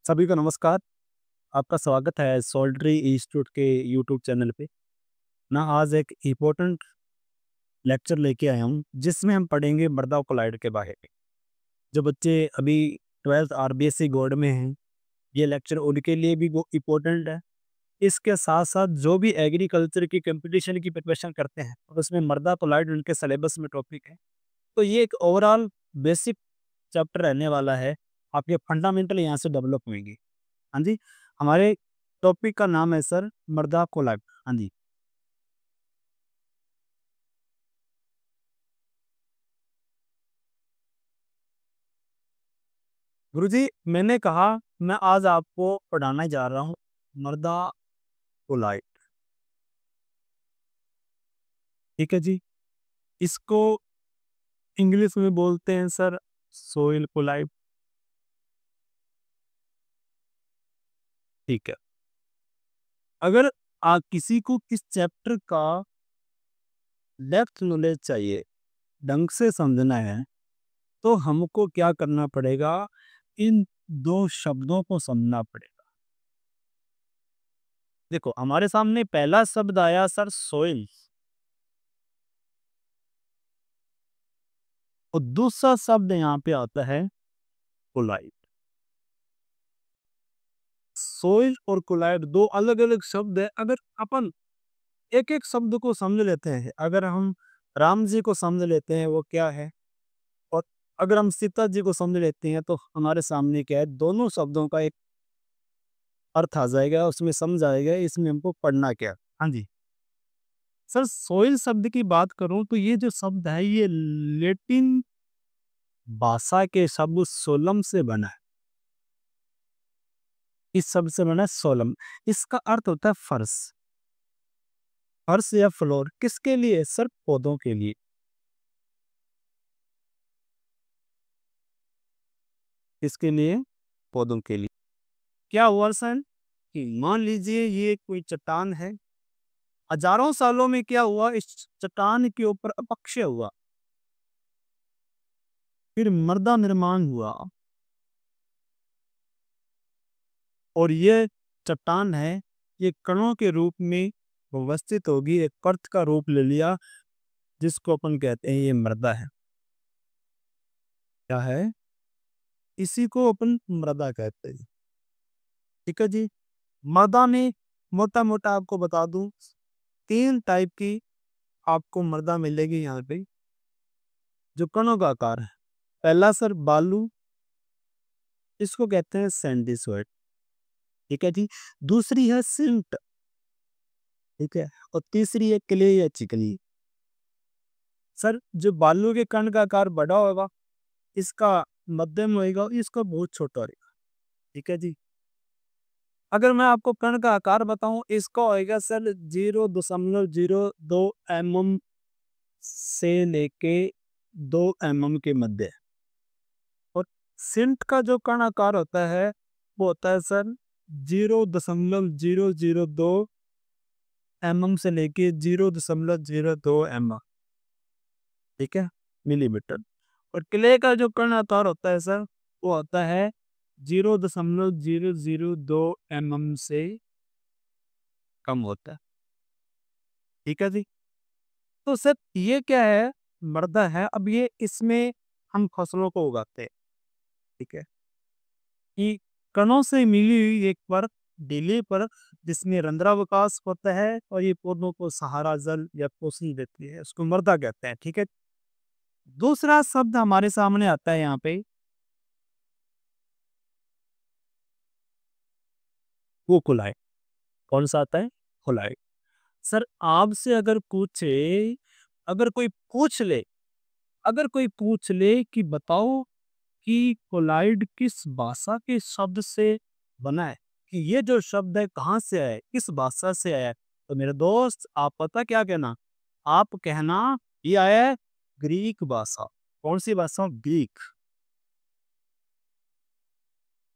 सभी को नमस्कार। आपका स्वागत है सोल्ट्री इंस्टीट्यूट के यूट्यूब चैनल पे। मैं आज एक इम्पोर्टेंट लेक्चर लेके आया हूँ जिसमें हम पढ़ेंगे मृदा कोलाइड के बारे में। जो बच्चे अभी 12th आरबीएससी बोर्ड में हैं, ये लेक्चर उनके लिए भी वो इम्पोर्टेंट है। इसके साथ साथ जो भी एग्रीकल्चर की कंपटीशन की प्रिपरेशन करते हैं और उसमें मृदा कोलाइड उनके सिलेबस में टॉपिक है, तो ये एक ओवरऑल बेसिक चैप्टर रहने वाला है। आपके फंडामेंटल यहाँ से डेवलप होंगे। हाँ जी, हमारे टॉपिक का नाम है सर मृदा कोलाइड। हाँ जी, गुरुजी मैंने कहा मैं आज आपको पढ़ाने जा रहा हूँ मृदा कोलाइड। ठीक है जी, इसको इंग्लिश में बोलते हैं सर सोइल कोलाइड। ठीक है, अगर आप किसी को इस चैप्टर का डेप्थ नॉलेज चाहिए, ढंग से समझना है, तो हमको क्या करना पड़ेगा, इन दो शब्दों को समझना पड़ेगा। देखो हमारे सामने पहला शब्द आया सर सोइल, और दूसरा शब्द यहाँ पे आता है कोलाइड। सोइल और कोलाइड दो अलग अलग शब्द है। अगर अपन एक एक शब्द को समझ लेते हैं, अगर हम राम जी को समझ लेते हैं वो क्या है, और अगर हम सीता जी को समझ लेते हैं, तो हमारे सामने क्या है, दोनों शब्दों का एक अर्थ आ जाएगा, उसमें समझ आएगा इसमें हमको पढ़ना क्या। हाँ जी, सर सोइल शब्द की बात करूं तो ये जो शब्द है ये लेटिन भाषा के शब्द सोलम से बना है। इस शब्द से बना है सोलम। इसका अर्थ होता है फर्श। फर्श या फ्लोर किसके लिए सर? पौधों के लिए। किसके लिए? पौधों के लिए। क्या हुआ सर कि मान लीजिए ये कोई चट्टान है, हजारों सालों में क्या हुआ, इस चट्टान के ऊपर अपक्षय हुआ, फिर मृदा निर्माण हुआ, और ये चट्टान है, ये कणों के रूप में व्यवस्थित होगी, एक परत का रूप ले लिया, जिसको अपन कहते हैं ये मृदा है। क्या है? इसी को अपन मृदा कहते हैं। ठीक है जी, मृदा में मोटा मोटा आपको बता दूं, तीन टाइप की आपको मृदा मिलेगी यहाँ पे, जो कणों का आकार है। पहला सर बालू, इसको कहते हैं सैंडी सॉइल। ठीक है जी, दूसरी है सिल्ट। ठीक है, और तीसरी है क्ले या चिकनी। सर जो बालू के कण का आकार बड़ा होगा, इसका मध्यम होएगा, इसका बहुत छोटा होएगा। ठीक है जी, अगर मैं आपको कण का आकार बताऊं, इसका होएगा सर 0.02 से लेके 2 mm के मध्य। और सिंट का जो कण आकार होता है वो होता है सर 0.002 mm से लेके 0.02 mm। ठीक है, मिलीमीटर। और क्ले का जो कण आकार होता है सर, वो होता है 0.002 mm से कम होता है। ठीक है जी, तो सर ये क्या है, मृदा है। अब ये इसमें हम फसलों को उगाते हैं। ठीक है, कि कणों से मिली हुई एक परत, ढीली परत, जिसमें रंध्रावकाश होता है, और ये पौधों को सहारा, जल या पोषण देती है, उसको मृदा कहते हैं। ठीक है, दूसरा शब्द हमारे सामने आता है यहाँ पे, वो कुलाय। कौन सा आता है? कुलाय। सर आपसे अगर पूछे, अगर कोई पूछ ले, अगर कोई पूछ ले कि बताओ कि कोलाइड किस भाषा के शब्द से बना है, कि ये जो शब्द है कहाँ से आया है, किस भाषा से आया है, तो मेरे दोस्त आप पता क्या कहना, आप कहना ये आया है ग्रीक भाषा। कौन सी भाषा? ग्रीक।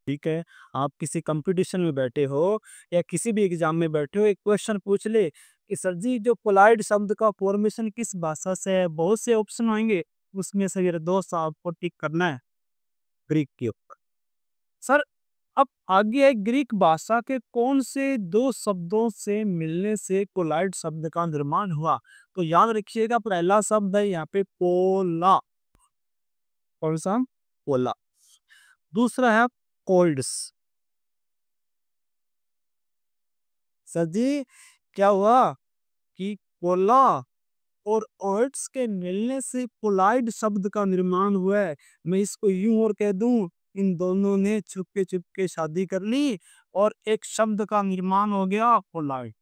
ठीक है, आप किसी कंपटीशन में बैठे हो या किसी भी एग्जाम में बैठे हो, एक क्वेश्चन पूछ ले कि सर जी जो कोलाइड शब्द का फॉर्मेशन किस भाषा से है, बहुत से ऑप्शन होंगे, उसमें से मेरे दोस्त आपको टिक करना है ग्रीक के ऊपर। सर अब आगे है, ग्रीक भाषा के कौन से दो शब्दों से मिलने से कोलाइड शब्द का निर्माण हुआ? तो याद रखिएगा, पहला शब्द है यहाँ पे पोला। कौन सा? पोला। दूसरा है कोल्ड्स। सर जी, क्या हुआ कि पोला और ओल्ड्स के मिलने से पोलाइड शब्द का निर्माण हुआ है। मैं इसको यूं और कह दूं, इन दोनों ने छुपके छुपके शादी कर ली और एक शब्द का निर्माण हो गया पोलाइड।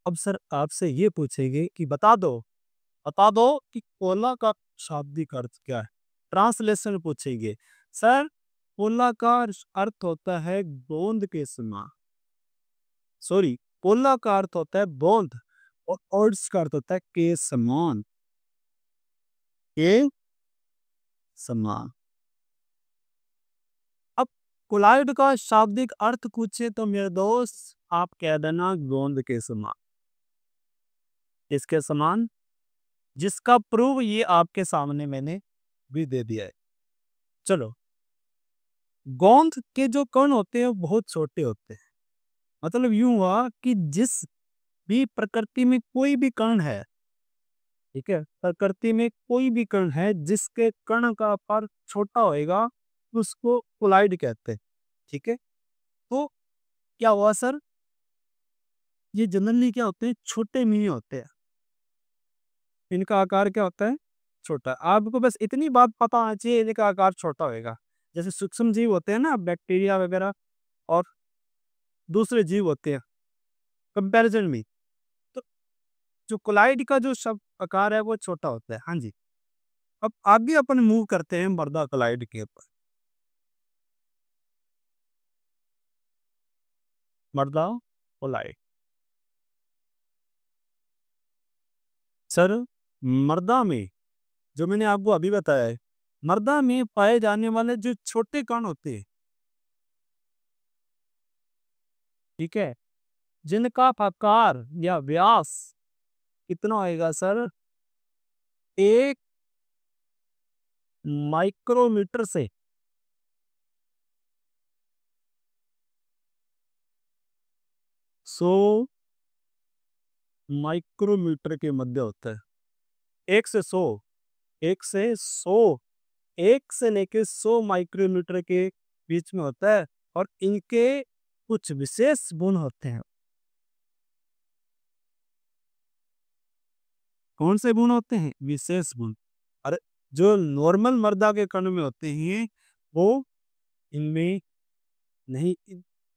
अब सर आपसे ये पूछेंगे कि बता दो कि पोला का शाब्दिक अर्थ क्या है। ट्रांसलेशन पूछेंगे। सर, पोला का अर्थ होता है गोंद के समान। सॉरी, पोला का अर्थ होता है गोंद और ओल्ड्स का अर्थ होता है के समान। के समान। अब कोलाइड का शाब्दिक अर्थ पूछे तो मेरे दोस्त आप कह देना गोंद के समान। इसके समान, जिसका प्रूव ये आपके सामने मैंने भी दे दिया है। चलो, गोंद के जो कण होते हैं वो बहुत छोटे होते हैं। मतलब यूं हुआ कि जिस भी प्रकृति में कोई भी कण है, ठीक है, प्रकृति में कोई भी कण है जिसके कण का आकार छोटा होएगा उसको कोलाइड कहते हैं। ठीक है, तो क्या हुआ सर, ये जनरली क्या होते हैं, छोटे मिनी होते हैं। इनका आकार क्या होता है, छोटा। आपको बस इतनी बात पता होना चाहिए, इनका आकार छोटा होएगा। जैसे सूक्ष्म जीव होते हैं ना, बैक्टीरिया वगैरह और दूसरे जीव होते हैं कंपैरिजन में, तो जो कोलाइड का जो शब्द आकार है वो छोटा होता है। हाँ जी। अब आगे अपन मूव करते हैं मर्दा कोलाइड के ऊपर। मर्दा कोलाइड। सर, मर्दा में जो मैंने आपको अभी बताया है, मर्दा में पाए जाने वाले जो छोटे कण होते हैं, ठीक है, जिनका आकार या व्यास कितना होएगा सर, 1 माइक्रोमीटर से 100 माइक्रोमीटर के मध्य होता है। 1 से 100, 1 से 100, 1 से लेके 100 माइक्रोमीटर के बीच में होता है और इनके कुछ विशेष गुण होते हैं। कौन से गुण होते हैं? विशेष गुण। अरे, जो नॉर्मल मर्दा के कण में होते हैं वो इनमें नहीं।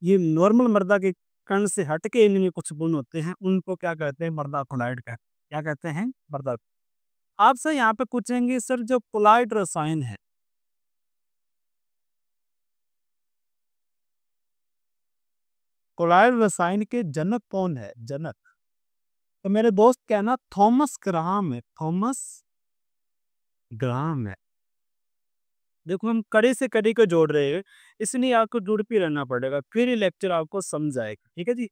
ये नॉर्मल मर्दा के कण से हटके इनमें कुछ गुण होते हैं, उनको क्या कहते हैं, मर्दा कोलाइड का क्या कहते हैं, मर्दा। आपसे यहाँ पे पूछेंगे सर, जो कोलाइड रसायन है, कोलाइड रसायन के जनक कौन है, जनक? तो मेरे दोस्त कहना थॉमस ग्राहम है, थॉमस ग्राहम है। देखो, हम कड़ी से कड़ी को जोड़ रहे हैं, इसलिए आपको जुड़ भी रहना पड़ेगा, फिर ये लेक्चर आपको समझ आएगा। ठीक है जी।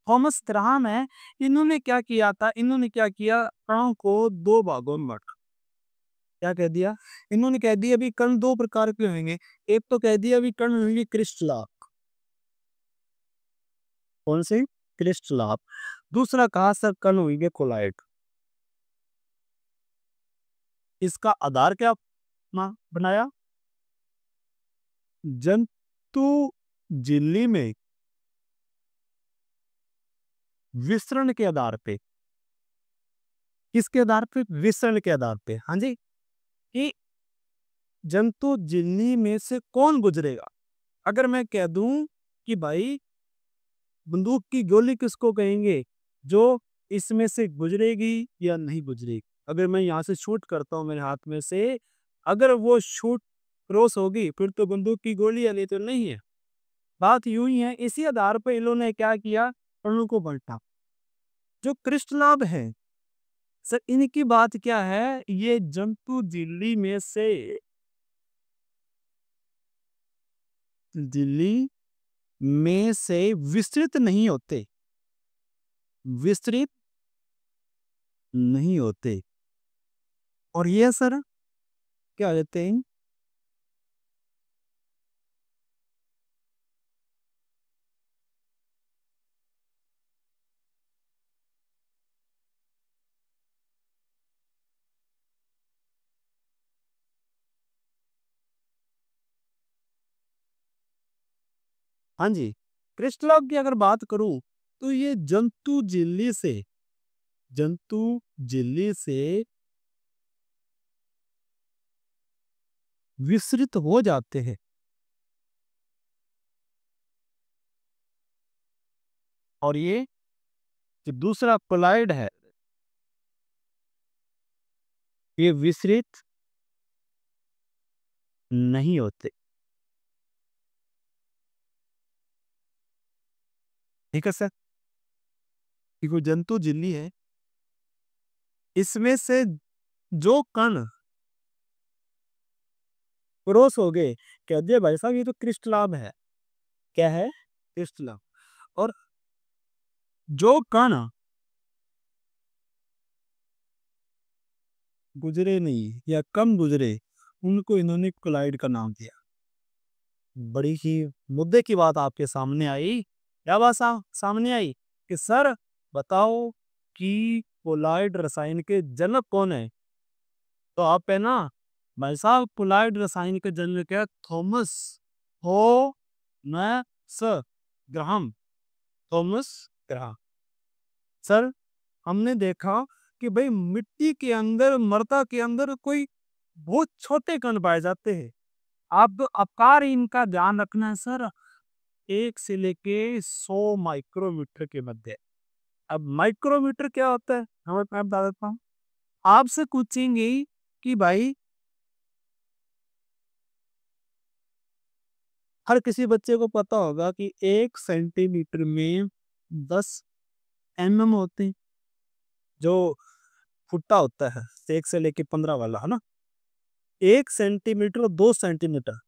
थॉमस ग्राहम है। इन्होंने क्या किया था, इन्होंने क्या किया, कणों को दो भागों में बांटा। क्या कह दिया, इन्होंने कह दिया अभी कण दो प्रकार के होंगे। एक तो कह दिया अभी कण होंगे क्रिस्टलाप। कौन से? क्रिस्टलाप। दूसरा कहा सर कण होंगे कोलाइड। इसका आधार क्या बनाया? जंतु झिल्ली में विसरण के आधार पे। किसके आधार पे? विसरण के आधार पे। हाँ जी, कि जंतु झिल्ली में से कौन गुजरेगा। अगर मैं कह दूं कि भाई बंदूक की गोली किसको कहेंगे, जो इसमें से गुजरेगी या नहीं गुजरेगी। अगर मैं यहाँ से शूट करता हूँ मेरे हाथ में से, अगर वो शूट क्रॉस होगी फिर तो बंदूक की गोली है, नहीं तो नहीं है। बात यूं ही है। इसी आधार पर इन्होंने क्या किया, अणु को बांटा। जो कृष्णलाभ है सर, इनकी बात क्या है, ये जंतु दिल्ली में से विस्तृत नहीं होते, विस्तृत नहीं होते। और ये सर क्या कहते हैं, हाँ जी, क्रिस्टलॉग की अगर बात करूं तो ये जंतु झिल्ली से विसरित हो जाते हैं। और ये जो दूसरा कोलाइड है, ये विसरित नहीं होते। ठीक है सर, कि कोई जंतु झिल्ली है, इसमें से जो कण क्रॉस हो गए, कह दिया भाई साहब ये तो क्रिस्टलाब है। क्या है? क्रिस्टलाब। और जो कण गुजरे नहीं या कम गुजरे, उनको इन्होंने कोलाइड का नाम दिया। बड़ी ही मुद्दे की बात आपके सामने आई। क्या बात सामने आई कि सर बताओ कि कोलाइड रसायन के जनक कौन है? तो आप है ना भाई साहब, कोलाइड रसायन के जनक है थॉमस हो न स ग्राहम। Thomas Graham. सर हमने देखा कि भाई मिट्टी के अंदर, मृदा के अंदर कोई बहुत छोटे कण पाए जाते हैं। आप आकार इनका ध्यान रखना है सर, 1 से लेके 100 माइक्रोमीटर के मध्य। अब माइक्रोमीटर क्या होता है हमें मैं बता देता हूँ। आपसे पूछेंगे कि भाई हर किसी बच्चे को पता होगा कि 1 सेंटीमीटर में 10 mm होते हैं। जो फुट्टा होता है 1 से लेके 15 वाला, है ना? 1 सेंटीमीटर और 2 सेंटीमीटर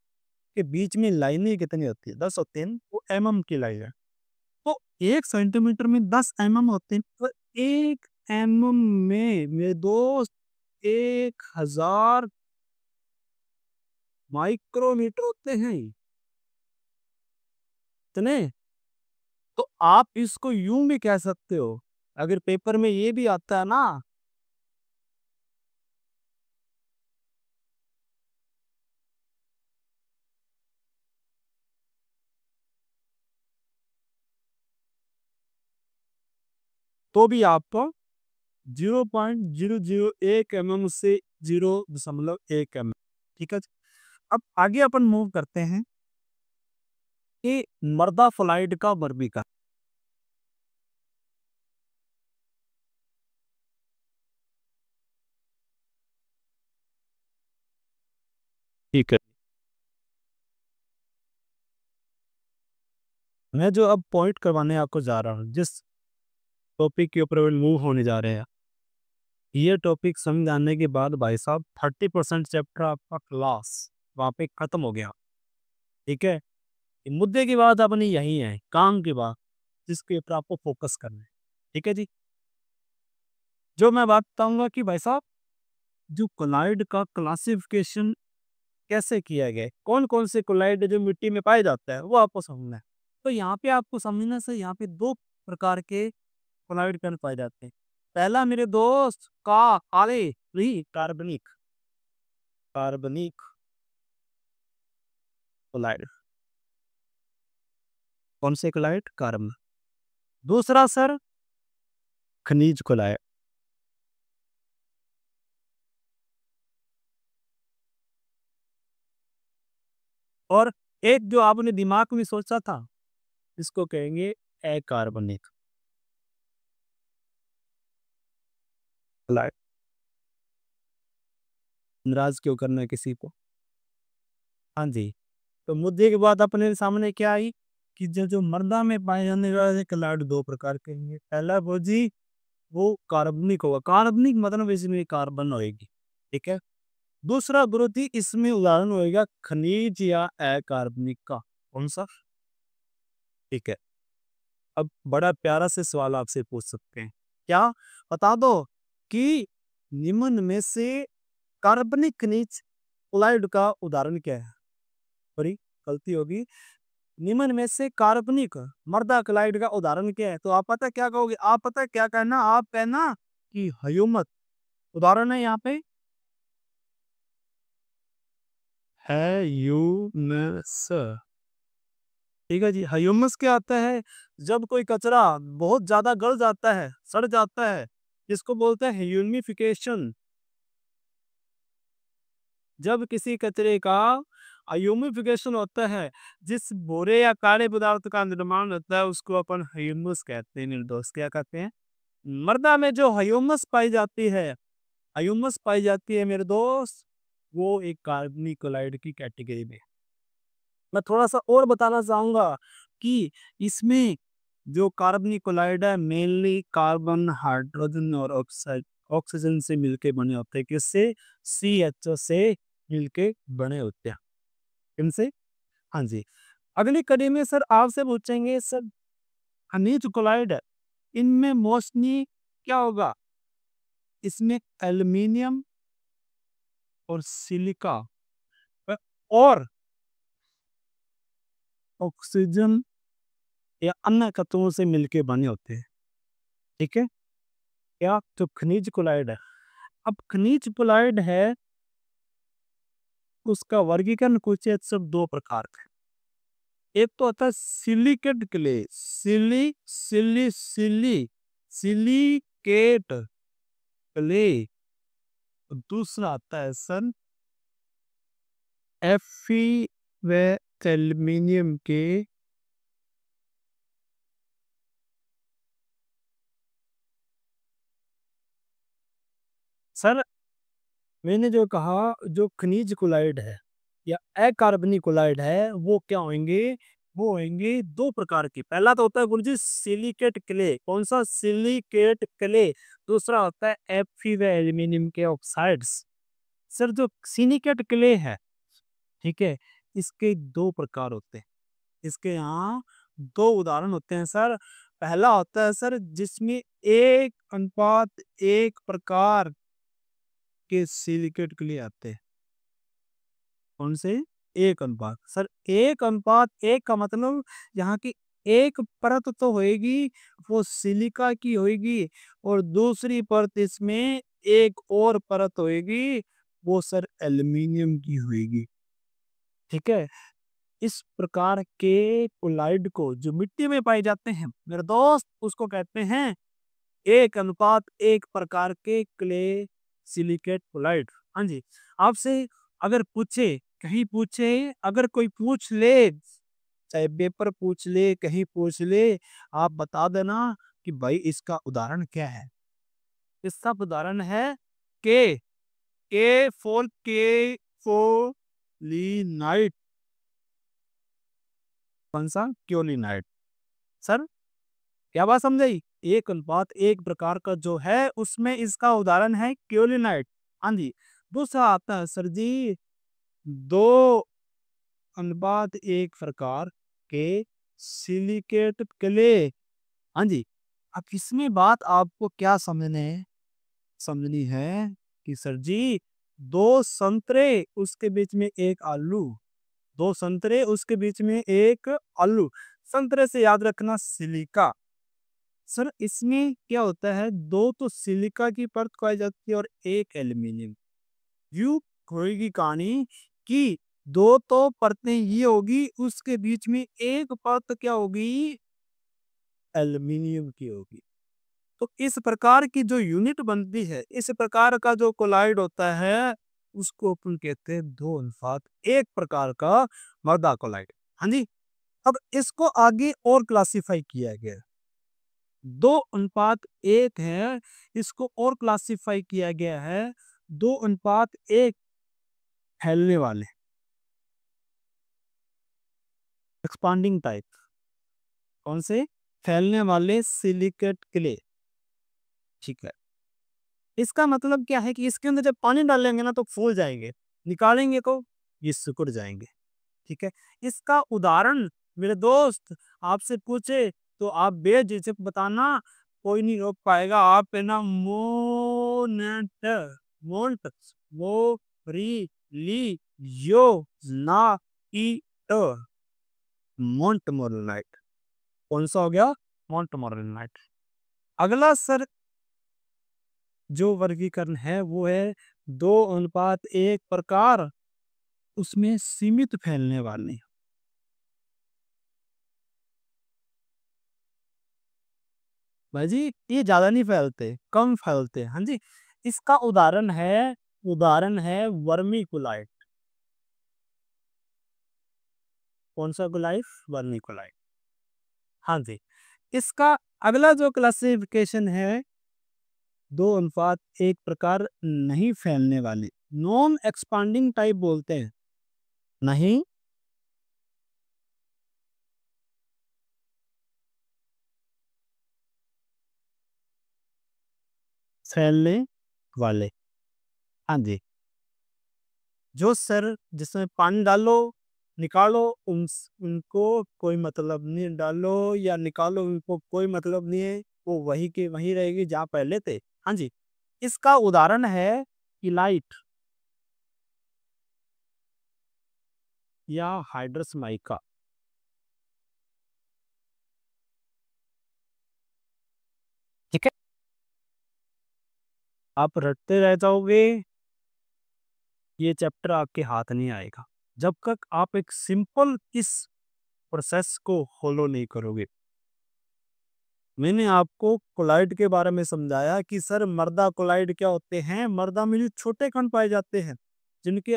के बीच में लाइनें कितनी होती है? 10 होती है ना? वो की लाइन है। तो 1 सेंटीमीटर में 10 mm होते हैं, तो 1 mm में मेरे दोस्त 1000 माइक्रोमीटर होते हैं। इतने? तो आप इसको यूं भी कह सकते हो, अगर पेपर में ये भी आता है ना, तो भी आपको 0.001 mm से 0.1 mm। ठीक है जी? अब आगे अपन मूव करते हैं कि मर्दा फ्लाइट का वर्गीकरण। ठीक है, मैं जो अब पॉइंट करवाने आपको जा रहा हूँ, जिस टॉपिक के ऊपर मूव होने जा रहे हैं, ये टॉपिक समझ आने के बाद भाई साहब 30% चैप्टर आपका क्लास वहाँ पे खत्म हो गया। ठीक है, मुद्दे की बात अपनी यही है, काम की बात, जिसके ऊपर आपको फोकस करना है। ठीक है जी, जो मैं बात बताऊंगा कि भाई साहब जो कोलाइड का क्लासिफिकेशन कैसे किया गया है, कौन कौन से कोलाइड जो मिट्टी में पाए जाता है, वो आपको समझना है। तो यहाँ पे आपको समझना से यहाँ पे दो प्रकार के कोलाइड कण पाए जाते हैं। पहला मेरे दोस्त का आले नहीं कार्बनिक, कार्बनिक कोलाइड। कौन से कोलाइड? कार्बन। दूसरा सर खनिज कोलाइड। और एक जो आपने दिमाग में सोचा था, इसको कहेंगे अकार्बनिक कोलाइड। नाराज क्यों करना है किसी को? हाँ जी, तो मुद्दे के बाद अपने सामने क्या आई कि जो जो मर्दा में पाए जाने वाले क्लाउड दो प्रकार के हैं। पहला वो जी, वो कार्बनिक होगा, कार्बनिक मतलब इसमें कार्बन होएगी। ठीक है। दूसरा विरोधी इसमें उदाहरण होएगा खनिज या अकार्बनिक का। कौन सा? ठीक है। अब बड़ा प्यारा से सवाल आपसे पूछ सकते हैं, क्या बता दो कि निम्न में से कार्बनिक खनिज क्लाइड का उदाहरण क्या है? बड़ी गलती होगी। निम्न में से काल्पनिक मर्दा क्लाइड का उदाहरण क्या है? तो आप पता क्या कहोगे? आप पता क्या कहना? आप कहना कि हयूमत उदाहरण है यहाँ पे, है यू न स। ठीक है जी। ह्यूमस क्या आता है? जब कोई कचरा बहुत ज्यादा गल जाता है, सड़ जाता है, जिसको बोलते हैं ह्यूमिफिकेशन। जब किसी कचरे का ह्यूमिफिकेशन होता है, जिस भूरे या काले पदार्थ का निर्माण होता है, उसको अपन ह्यूमस कहते हैं निर्दोष। क्या कहते हैं? मृदा में जो ह्यूमस पाई जाती है, ह्यूमस पाई जाती है मेरे दोस्त, वो एक कार्बनिक क्लोराइड की कैटेगरी में। मैं थोड़ा सा और बताना चाहूंगा कि इसमें जो कार्बनिक क्लोराइड है, मेनली कार्बन, हाइड्रोजन और ऑक्साइड, ऑक्सीजन से मिलके बने होते हैं। किससे? CHO से मिलके बने होते हैं। किनसे? हाँ जी। अगली कड़ी में सर आपसे पूछेंगे सर, खनिज क्लोराइड है, इनमें मोस्टली क्या होगा? इसमें एल्युमिनियम और सिलिका और ऑक्सीजन या अन्य तत्वों से मिलके बने होते हैं। ठीक है? क्या जो खनिज क्लोराइड है, अब खनिज क्लोराइड है, उसका वर्गीकरण कुछ है सब दो प्रकार का। एक तो होता है सिलिकेट क्ले, सिलिकेट क्ले। दूसरा आता है सर Fe व एल्युमिनियम के सर, मैंने जो कहा जो खनिज क्लोराइड है या अकार्बनिक क्लोराइड है, वो क्या होंगे? वो होंगे दो प्रकार के। पहला तो होता है गुरुजी सिलिकेट क्ले। कौन सा? Silicate clay. दूसरा होता है एफी व एल्यूमिनियम के ऑक्साइड्स। सर जो सिलिकेट क्ले है, ठीक है, इसके दो प्रकार होते हैं। इसके यहाँ दो उदाहरण होते हैं सर। पहला होता है सर जिसमें 1:1 प्रकार के सिलिकेट क्ले आते हैं। कौन से? 1:1 सर। 1:1 का मतलब यहाँ की एक परत तो होएगी, वो सिलिका की होएगी, और दूसरी परत इसमें एक और परत होएगी, वो सर एल्युमिनियम की होएगी। ठीक है? इस प्रकार के क्लोराइड को जो मिट्टी में पाए जाते हैं मेरे दोस्त, उसको कहते हैं 1:1 प्रकार के क्ले सिलिकेट क्लोराइड। हाँ जी। आपसे अगर पूछे, कहीं पूछे, अगर कोई पूछ ले, चाहे पेपर पूछ ले, कहीं पूछ ले, आप बता देना कि भाई इसका उदाहरण क्या है। इसका उदाहरण है के के फोर लीनाइट। कौन सा? क्योलिनाइट। सर क्या बात समझाई? 1:1 प्रकार का जो है, उसमें इसका उदाहरण है क्योलिनाइट। हाँ जी। दूसरा आता है सर जी 2:1 प्रकार के सिलिकेट क्ले। हाँ जी। अब इसमें बात आपको क्या समझनी है कि सर जी, दो संतरे उसके बीच में एक आलू, दो संतरे उसके बीच में एक आलू, संतरे से याद रखना सिलिका। सर इसमें क्या होता है, दो तो सिलिका की परत पाई जाती है और एक एल्यूमिनियम। यूं होगी कहानी कि दो तो परतें ये होगी, उसके बीच में एक परत क्या होगी? एल्यूमिनियम की होगी। तो इस प्रकार की जो यूनिट बनती है, इस प्रकार का जो कोलाइड होता है, उसको अपन कहते हैं 2:1 प्रकार का मर्दा कोलाइड। हाँ जी। अब इसको आगे और क्लासिफाई किया गया है। 2:1 है, इसको और क्लासिफाई किया गया है 2:1 फैलने वाले, एक्सपांडिंग टाइप। कौन से? फैलने वाले सिलिकेट क्ले। ठीक है। इसका मतलब क्या है कि इसके अंदर जब पानी डालेंगे ना तो फूल जाएंगे, निकालेंगे तो ये सिकुड़ जाएंगे। ठीक है। इसका उदाहरण मेरे दोस्त आपसे पूछे तो आप बेझिझक बताना, कोई नहीं रोक पाएगा। आप है ना मोनेट मोल्ट वो री ली यो ना ई मोन्ट मोरलाइट। कौन सा हो गया? मोन्ट मोरलाइट। अगला सर जो वर्गीकरण है वो है 2:1 प्रकार, उसमें सीमित फैलने वाले। भाई जी ये ज्यादा नहीं फैलते, कम फैलते। हाँ जी, इसका उदाहरण है वर्मीकुलाइट। कौन सा कुलाइट? वर्मीकुलाइट। हाँ जी, इसका अगला जो क्लासिफिकेशन है, 2:1 प्रकार नहीं फैलने वाली, नॉन एक्सपांडिंग टाइप बोलते हैं, नहीं फैलने वाले। हाँ जी, जो सर जिसमें पानी डालो निकालो, उनको कोई मतलब नहीं, डालो या निकालो उनको कोई मतलब नहीं है, वो वही के वही रहेगी जहाँ पहले थे। हाँ जी, इसका उदाहरण है इलाइट या हाइड्रस माइका। ठीक है, आप रटते रह जाओगे, ये चैप्टर आपके हाथ नहीं आएगा जब तक आप एक सिंपल इस प्रोसेस को फॉलो नहीं करोगे। मैंने आपको कोलाइड के बारे में समझाया कि सर मर्दा कोलाइड क्या होते हैं। मर्दा में जो छोटे कण पाए जाते हैं, जिनके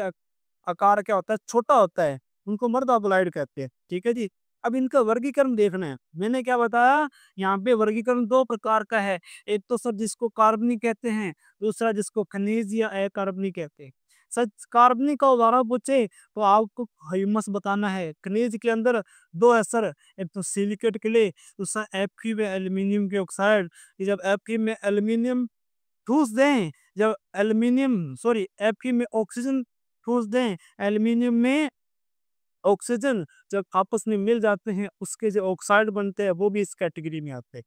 आकार क्या होता है, छोटा होता है, उनको मर्दा कोलाइड कहते हैं। ठीक है जी, अब इनका वर्गीकरण देखना है। मैंने क्या बताया, यहाँ पे वर्गीकरण दो प्रकार का है। एक तो सर जिसको कार्बनिक कहते हैं, दूसरा जिसको खनिज या अकार्बनिक कहते हैं। सच कार्बनिक का उदाहरण पूछे तो आपको ह्यूमस बताना है। खनिज के अंदर दो है सर, एक तो सिलिकेट क्ले, दूसरा Fe में एल्यूमिनियम के ऑक्साइड। ये जब Fe में एल्यूमिनियम ठूस दें, जब एल्यूमिनियम सॉरी Fe में ऑक्सीजन ठूस दें, एल्यूमिनियम में ऑक्सीजन जब आपस में मिल जाते हैं, उसके जो ऑक्साइड बनते हैं वो भी इस कैटेगरी में आते हैं।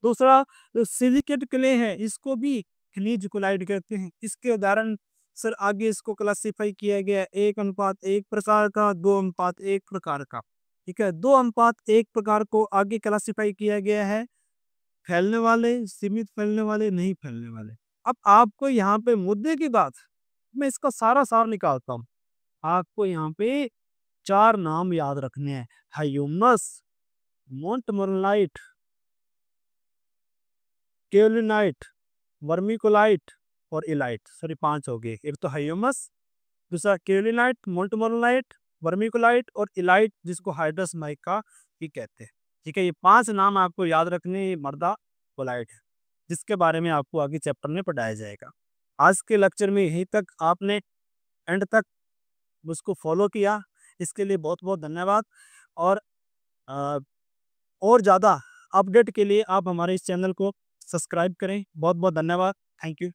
दूसरा जो सिलिकेट क्ले है, इसको भी खनिज क्लोराइड कहते हैं। इसके उदाहरण सर आगे इसको क्लासिफाई किया गया है 1:1 प्रकार का, 2:1 प्रकार का। ठीक है, 2:1 प्रकार को आगे क्लासिफाई किया गया है, फैलने वाले, सीमित फैलने वाले, नहीं फैलने वाले। अब आपको यहाँ पे मुद्दे की बात, मैं इसका सारा सार निकालता हूँ। आपको यहाँ पे 4 नाम याद रखने हैं, ह्यूमस, मोंटमोरलाइट, केओलिनाइट, वर्मिकुलाइट और इलाइट। सॉरी 5 हो गए। एक तो ह्यूमस, दूसरा केओलिनाइट, मोंटमोरलाइट, वर्मिकुलाइट और इलाइट, जिसको हाइड्रस माइका भी कहते हैं। ठीक है, ये 5 नाम आपको याद रखने, ये मर्दा कोलाइट है, जिसके बारे में आपको आगे चैप्टर में पढ़ाया जाएगा। आज के लेक्चर में यहीं तक आपने एंड तक उसको फॉलो किया, इसके लिए बहुत बहुत धन्यवाद। और अ, और ज़्यादा अपडेट के लिए आप हमारे इस चैनल को सब्सक्राइब करें। बहुत बहुत धन्यवाद। Thank you.